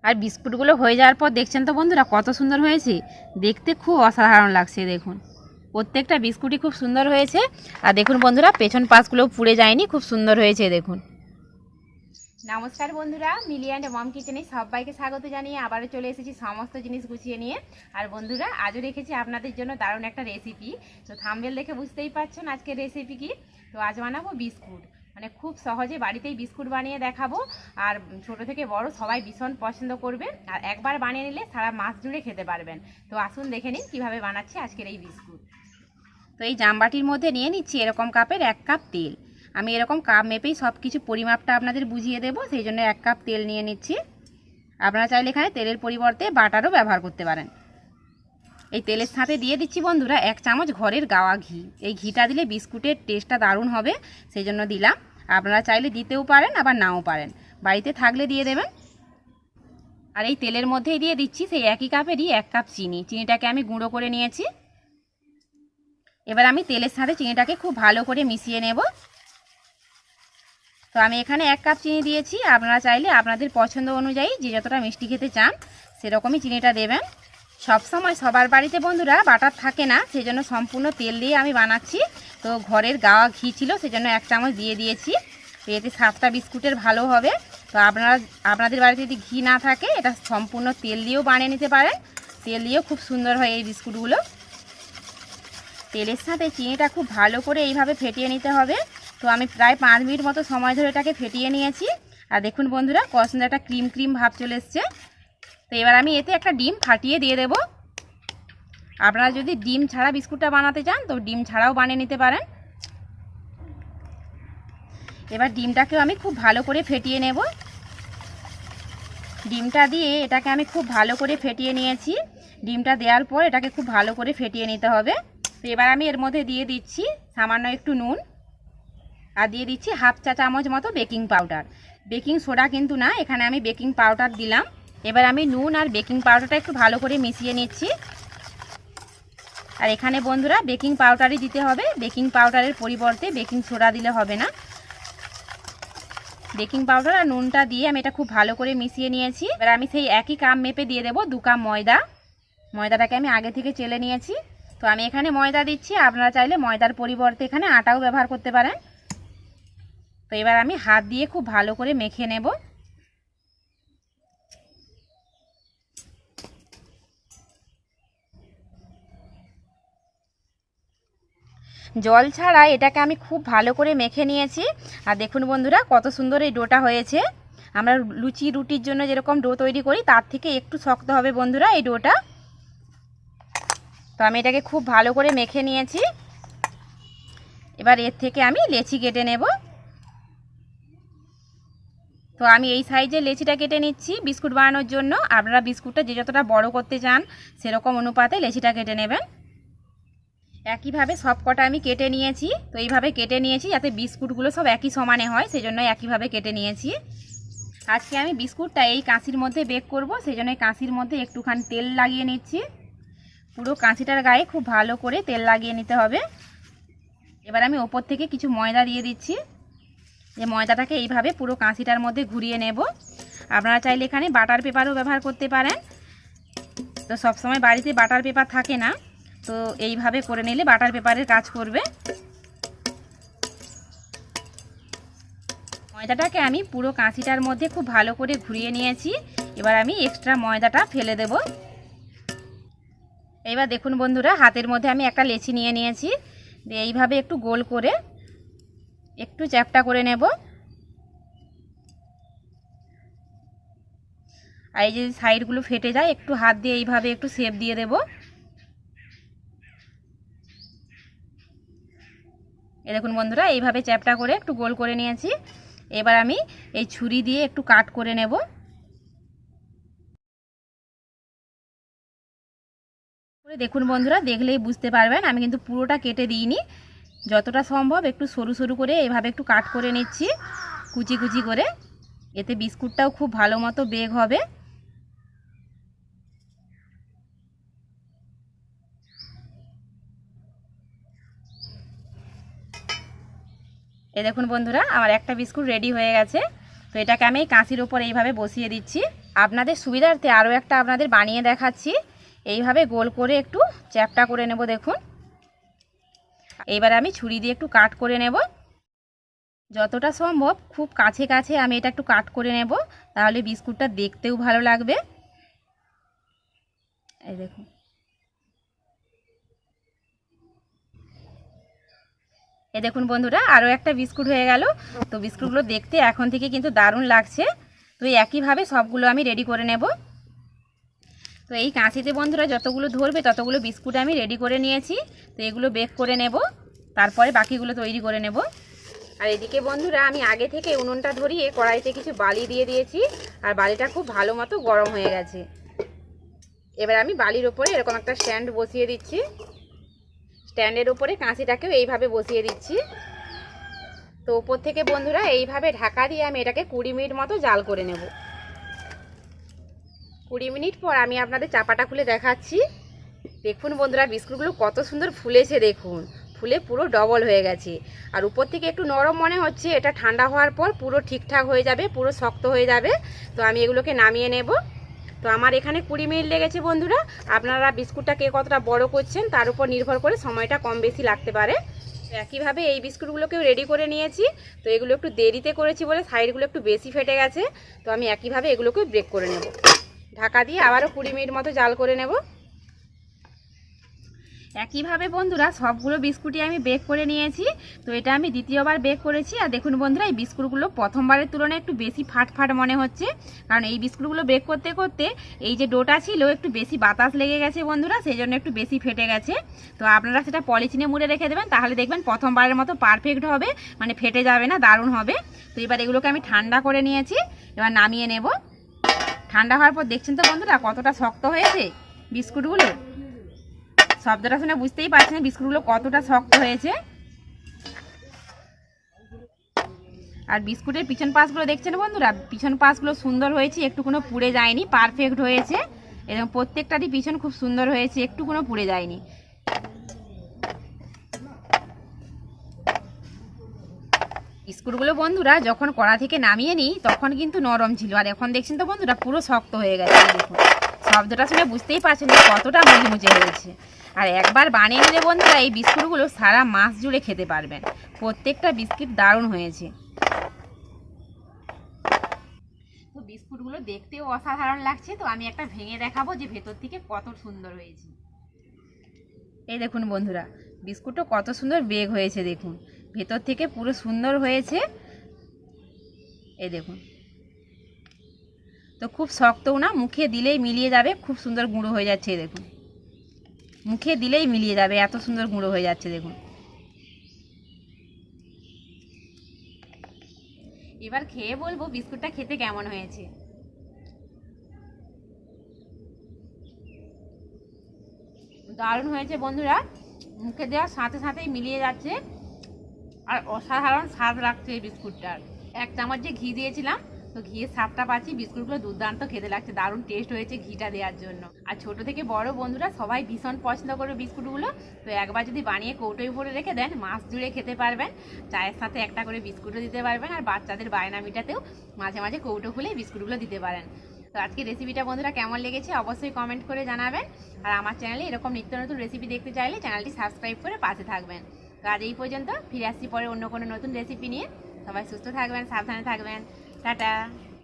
আর বিস্কুটগুলো হয়ে যাওয়ার পর দেখছেন তো বন্ধুরা কত সুন্দর হয়েছে, দেখতে খুব অসাধারণ লাগছে। দেখুন প্রত্যেকটা বিস্কুটই খুব সুন্দর হয়েছে। আর দেখুন বন্ধুরা পেছন পাশগুলোও পুড়ে যায়নি, খুব সুন্দর হয়েছে দেখুন। নমস্কার বন্ধুরা, মিলি অ্যান্ড মম কিচেনে সবাইকে স্বাগত জানিয়ে আবারও চলে এসেছি সমস্ত জিনিস গুছিয়ে নিয়ে। আর বন্ধুরা আজও রেখেছি আপনাদের জন্য দারুণ একটা রেসিপি। তো থাম্বনেল দেখে বুঝতেই পারছেন আজকের রেসিপি কি। তো আজ বানাবো বিস্কুট, মানে খুব সহজে বাড়িতেই বিস্কুট বানিয়ে দেখাবো। আর ছোট থেকে বড় সবাই ভীষণ পছন্দ করবে, আর একবার বানিয়ে নিলে সারা মাস জুড়ে খেতে পারবেন। তো আসুন দেখে নিন কীভাবে বানাচ্ছি আজকের এই বিস্কুট। তো এই জামবাটির মধ্যে নিয়ে নিচ্ছি এরকম কাপের 1 কাপ তেল। আমি এরকম কাপ মেপেই সব কিছু পরিমাপটা আপনাদের বুঝিয়ে দেবো, সেই জন্য 1 কাপ তেল নিয়ে নিচ্ছি। আপনারা চাইলে এখানে তেলের পরিবর্তে বাটারও ব্যবহার করতে পারেন। এই তেলের সাথে দিয়ে দিচ্ছি বন্ধুরা 1 চামচ ঘরের গাওয়া ঘি। এই ঘিটা দিলে বিস্কুটের টেস্টটা দারুণ হবে, সেই জন্য দিলাম। আপনারা চাইলে দিতেও পারেন আবার নাও পারেন, বাড়িতে থাকলে দিয়ে দেবেন। আর এই তেলের মধ্যেই দিয়ে দিচ্ছি সেই একই কাপেরই 1 কাপ চিনি। চিনিটাকে আমি গুঁড়ো করে নিয়েছি। এবার আমি তেলের সাথে চিনিটাকে খুব ভালো করে মিশিয়ে নেব। তো আমি এখানে 1 কাপ চিনি দিয়েছি। আপনারা চাইলে আপনাদের পছন্দ অনুযায়ী যে যতটা মিষ্টি খেতে চান সেরকমই চিনিটা দেবেন। সবসময় সবার বাড়িতে বন্ধুরা বাটার থাকে না, সেজন্য সম্পূর্ণ তেল দিয়ে আমি বানাচ্ছি। তো ঘরের গাওয়া ঘি ছিল, সেজন্য 1 চামচ দিয়ে দিয়েছি। এতে স্বাদটা বিস্কুটের ভালো হবে। তো আপনাদের বাড়িতে যদি ঘি না থাকে এটা সম্পূর্ণ তেল দিয়েও বানিয়ে নিতে পারেন। তেল দিয়েও খুব সুন্দর হয় এই বিস্কুটগুলো। তেলের সাথে চিনিটা খুব ভালো করে এইভাবে ফেটিয়ে নিতে হবে। তো আমি প্রায় 5 মিনিট মতো সময় ধরে এটাকে ফেটিয়ে নিয়েছি। আর দেখুন বন্ধুরা কত সুন্দর একটা ক্রিম ক্রিম ভাব চলে এসছে। তো এবার আমি এতে একটা ডিম ফাটিয়ে দিয়ে দেব। আপনারা যদি ডিম ছাড়া বিস্কুটটা বানাতে চান তো ডিম ছাড়াও বানিয়ে নিতে পারেন। এবার ডিমটাকেও আমি খুব ভালো করে ফেটিয়ে নেব। ডিমটা দিয়ে এটাকে আমি খুব ভালো করে ফেটিয়ে নিয়েছি। ডিমটা দেওয়ার পর এটাকে খুব ভালো করে ফেটিয়ে নিতে হবে। তো এবার আমি এর মধ্যে দিয়ে দিচ্ছি সামান্য একটু নুন, আর দিয়ে দিচ্ছি 1/2 চা চামচ মতো বেকিং পাউডার। বেকিং সোডা কিন্তু না, এখানে আমি বেকিং পাউডার দিলাম। এবার আমি নুন আর বেকিং পাউডারটা একটু ভালো করে মিশিয়ে নিচ্ছি। আর এখানে বন্ধুরা বেকিং পাউডারই দিতে হবে, বেকিং পাউডারের পরিবর্তে বেকিং সোডা দিলে হবে না। বেকিং পাউডার আর নুনটা দিয়ে আমি এটা খুব ভালো করে মিশিয়ে নিয়েছি। এবার আমি সেই একই কাপ মেপে দিয়ে দেবো 2 কাপ ময়দা। ময়দাটাকে আমি আগে থেকে চেলে নিয়েছি। তো আমি এখানে ময়দা দিচ্ছি, আপনারা চাইলে ময়দার পরিবর্তে এখানে আটাও ব্যবহার করতে পারেন। তো এবার আমি হাত দিয়ে খুব ভালো করে মেখে নেব। জল ছাড়া এটাকে আমি খুব ভালো করে মেখে নিয়েছি। আর দেখুন বন্ধুরা কত সুন্দর এই ডোটা হয়েছে। আমরা লুচি রুটির জন্য যেরকম ডো তৈরি করি তার থেকে একটু শক্ত হবে বন্ধুরা এই ডোটা। তো আমি এটাকে খুব ভালো করে মেখে নিয়েছি। এবার এর থেকে আমি লেচি কেটে নেব। তো আমি এই সাইজের লেচিটা কেটে নিচ্ছি বিস্কুট বানানোর জন্য। আপনারা বিস্কুটটা যে যতটা বড় করতে চান সেরকম অনুপাতে লেচিটা কেটে নেবেন। একইভাবে সব কটা আমি কেটে নিয়েছি। তো এইভাবে কেটে নিয়েছি যাতে বিস্কুটগুলো সব একই সমানে হয়, সেজন্য একইভাবে কেটে নিয়েছি। আজকে আমি বিস্কুটটা এই কাঁচির মধ্যে বেক করব, সেই জন্য কাঁচির মধ্যে একটুখানি তেল লাগিয়ে নিচ্ছি। পুরো কাঁচিটার গায়ে খুব ভালো করে তেল লাগিয়ে নিতে হবে। এবার আমি ওপর থেকে কিছু ময়দা দিয়ে দিচ্ছি। যে ময়দাটাকে এইভাবে পুরো কাঁচিটার মধ্যে ঘুরিয়ে নেব। আপনারা চাইলে এখানে বাটার পেপারও ব্যবহার করতে পারেন। তো সবসময় বাড়িতে বাটার পেপার থাকে না, তো এইভাবে করে নিলে বাটার পেপারের কাজ করবে। ময়দাটাকে আমি পুরো কাঁচিটার মধ্যে খুব ভালো করে ঘুরিয়ে নিয়েছি। এবার আমি এক্সট্রা ময়দাটা ফেলে দেব। এবার দেখুন বন্ধুরা হাতের মধ্যে আমি একটা লেচি নিয়ে নিয়েছি। এইভাবে একটু গোল করে একটু চ্যাপটা করে নেব। আর এই যে সাইডগুলো ফেটে যায় একটু হাত দিয়ে এইভাবে একটু শেপ দিয়ে দেব। এই দেখুন বন্ধুরা এইভাবে চ্যাপটা করে একটু গোল করে নিয়েছি। এবার আমি এই ছুরি দিয়ে একটু কাট করে নেব। দেখুন বন্ধুরা দেখলেই বুঝতে পারবেন আমি কিন্তু পুরোটা কেটে দিইনি, যতটা সম্ভব একটু সরু সরু করে এইভাবে একটু কাট করে নিচ্ছি কুচি কুচি করে। এতে বিস্কুটটাও খুব ভালো মতো বেক হবে। এই দেখুন বন্ধুরা আমার একটা বিস্কুট রেডি হয়ে গেছে। তো এটাকে আমি কাঁচির ওপর এইভাবে বসিয়ে দিচ্ছি। আপনাদের সুবিধার্থে আরও একটা আপনাদের বানিয়ে দেখাচ্ছি। এইভাবে গোল করে একটু চ্যাপটা করে নেব দেখুন। এইবার আমি ছুরি দিয়ে একটু কাট করে নেব, যতটা সম্ভব খুব কাছে কাছে আমি এটা একটু কাট করে নেব, তাহলে বিস্কুটটা দেখতেও ভালো লাগবে। এই দেখুন, এই দেখুন বন্ধুরা আরও একটা বিস্কুট হয়ে গেল। তো বিস্কুটগুলো দেখতে এখন থেকে কিন্তু দারুণ লাগছে। তো একইভাবে সবগুলো আমি রেডি করে নেব। তো এই কাঁচিতে বন্ধুরা যতগুলো ধরবে ততগুলো বিস্কুট আমি রেডি করে নিয়েছি। তো এগুলো বেক করে নেব, তারপরে বাকিগুলো তৈরি করে নেব। আর এদিকে বন্ধুরা আমি আগে থেকে উনুনটা ধরিয়ে কড়াইতে কিছু বালি দিয়ে দিয়েছি, আর বালিটা খুব ভালো মতো গরম হয়ে গেছে। এবার আমি বালির ওপরে এরকম একটা স্ট্যান্ড বসিয়ে দিচ্ছি। স্ট্যান্ডের ওপরে কাঁচিটাকেও এইভাবে বসিয়ে দিচ্ছি। তো ওপর থেকে বন্ধুরা এইভাবে ঢাকা দিয়ে আমি এটাকে 20 মিনিট মতো জাল করে নেব। 20 মিনিট পর আমি আপনাদের চাপাটা খুলে দেখাচ্ছি। দেখুন বন্ধুরা বিস্কুটগুলো কত সুন্দর ফুলেছে, দেখুন ফুলে পুরো ডবল হয়ে গেছে। আর উপর থেকে একটু নরম মনে হচ্ছে, এটা ঠান্ডা হওয়ার পর পুরো ঠিকঠাক হয়ে যাবে, পুরো শক্ত হয়ে যাবে। তো আমি এগুলোকে নামিয়ে নেব। তো আমার এখানে 20 মিনিট লেগেছে বন্ধুরা। আপনারা বিস্কুটটা কে কতটা বড় করছেন তার উপর নির্ভর করে সময়টা কম বেশি লাগতে পারে। একইভাবে এই বিস্কুটগুলোকেও রেডি করে নিয়েছি। তো এগুলো একটু দেরিতে করেছি বলে সাইডগুলো একটু বেশি ফেটে গেছে। তো আমি একইভাবে এগুলোকেও ব্রেক করে নেব। ঢাকা দিয়ে আবারও 20 মিনিট মতো জাল করে নেব। একইভাবে বন্ধুরা সবগুলো বিস্কুটই আমি বেক করে নিয়েছি। তো এটা আমি দ্বিতীয়বার বেক করেছি। আর দেখুন বন্ধুরা এই বিস্কুটগুলো প্রথমবারের তুলনায় একটু বেশি ফাটফাট মনে হচ্ছে, কারণ এই বিস্কুটগুলো বেক করতে করতে এই যে ডোটা ছিল একটু বেশি বাতাস লেগে গেছে বন্ধুরা, সেই জন্য একটু বেশি ফেটে গেছে। তো আপনারা সেটা পলিথিনে মুড়ে রেখে দেবেন, তাহলে দেখবেন প্রথমবারের মতো পারফেক্ট হবে, মানে ফেটে যাবে না, দারুণ হবে। তো এবার এগুলোকে আমি ঠান্ডা করে নিয়েছি, এবার নামিয়ে নেব। ঠান্ডা হওয়ার পর দেখছেন তো বন্ধুরা কতটা শক্ত হয়েছে বিস্কুটগুলো। শব্দটা শুনে বুঝতেই পারছেন বিস্কুটগুলো কতটা শক্ত হয়েছে। আর বিস্কুটের পিছন পাশগুলো দেখছেন বন্ধুরা, পিছন পাশগুলো সুন্দর হয়েছে, একটু কোনো পুড়ে যায়নি, পারফেক্ট হয়েছে। এবং প্রত্যেকটারই পিছন খুব সুন্দর হয়েছে, একটু কোনো পুড়ে যায়নি। বিস্কুটগুলো বন্ধুরা যখন কড়া থেকে নামিয়ে নিই তখন কিন্তু নরম ছিল, আর এখন দেখছেন তো বন্ধুরা পুরো শক্ত হয়ে গেছে। দেখুন শব্দটা শুনে বুঝতেই পারছেন যে কতটা মুচমুচে হয়েছে। আর একবার বানিয়ে নিলে বন্ধুরা এই বিস্কুটগুলো সারা মাস জুড়ে খেতে পারবেন। প্রত্যেকটা বিস্কিট দারুণ হয়েছে। তো বিস্কুটগুলো দেখতেও অসাধারণ লাগছে। তো আমি একটা ভেঙে দেখাবো যে ভেতর থেকে কত সুন্দর হয়েছে। এই দেখুন বন্ধুরা বিস্কুটটা কত সুন্দর বেক হয়েছে, দেখুন ভেতর থেকে পুরো সুন্দর হয়েছে। এই দেখুন, তো খুব শক্তও না, মুখে দিলেই মিলিয়ে যাবে, খুব সুন্দর গুঁড়ো হয়ে যাচ্ছে। দেখুন মুখে দিলেই মিলিয়ে যাবে, এত সুন্দর গুঁড়ো হয়ে যাচ্ছে। দেখুন এবার খেয়ে বলবো বিস্কুটটা খেতে কেমন হয়েছে। দারুণ হয়েছে বন্ধুরা, মুখে দেওয়ার সাথে সাথেই মিলিয়ে যাচ্ছে, আর অসাধারণ স্বাদ লাগছে এই বিস্কুটটার। 1 চামচ যে ঘি দিয়েছিলাম, তো ঘিয়ের স্বাদটা পাচ্ছি। বিস্কুটগুলো দুর্দান্ত খেতে লাগছে, দারুণ টেস্ট হয়েছে ঘিটা দেওয়ার জন্য। আর ছোট থেকে বড় বন্ধুরা সবাই ভীষণ পছন্দ করবে বিস্কুটগুলো। তো একবার যদি বানিয়ে কৌটোয় ভরে রেখে দেন মাস জুড়ে খেতে পারবেন। চায়ের সাথে একটা করে বিস্কুটও দিতে পারবেন, আর বাচ্চাদের বায়না মিটাতেও মাঝে মাঝে কৌটো খুলে বিস্কুটগুলো দিতে পারেন। তো আজকে রেসিপিটা বন্ধুরা কেমন লেগেছে অবশ্যই কমেন্ট করে জানাবেন। আর আমার চ্যানেলে এরকম নিত্য নতুন রেসিপি দেখতে চাইলে চ্যানেলটি সাবস্ক্রাইব করে পাশে থাকবেন। তো আজ এই পর্যন্ত, ফিরে আসছি পরে অন্য কোনো নতুন রেসিপি নিয়ে। সবাই সুস্থ থাকবেন, সাবধানে থাকবেন, টাটা।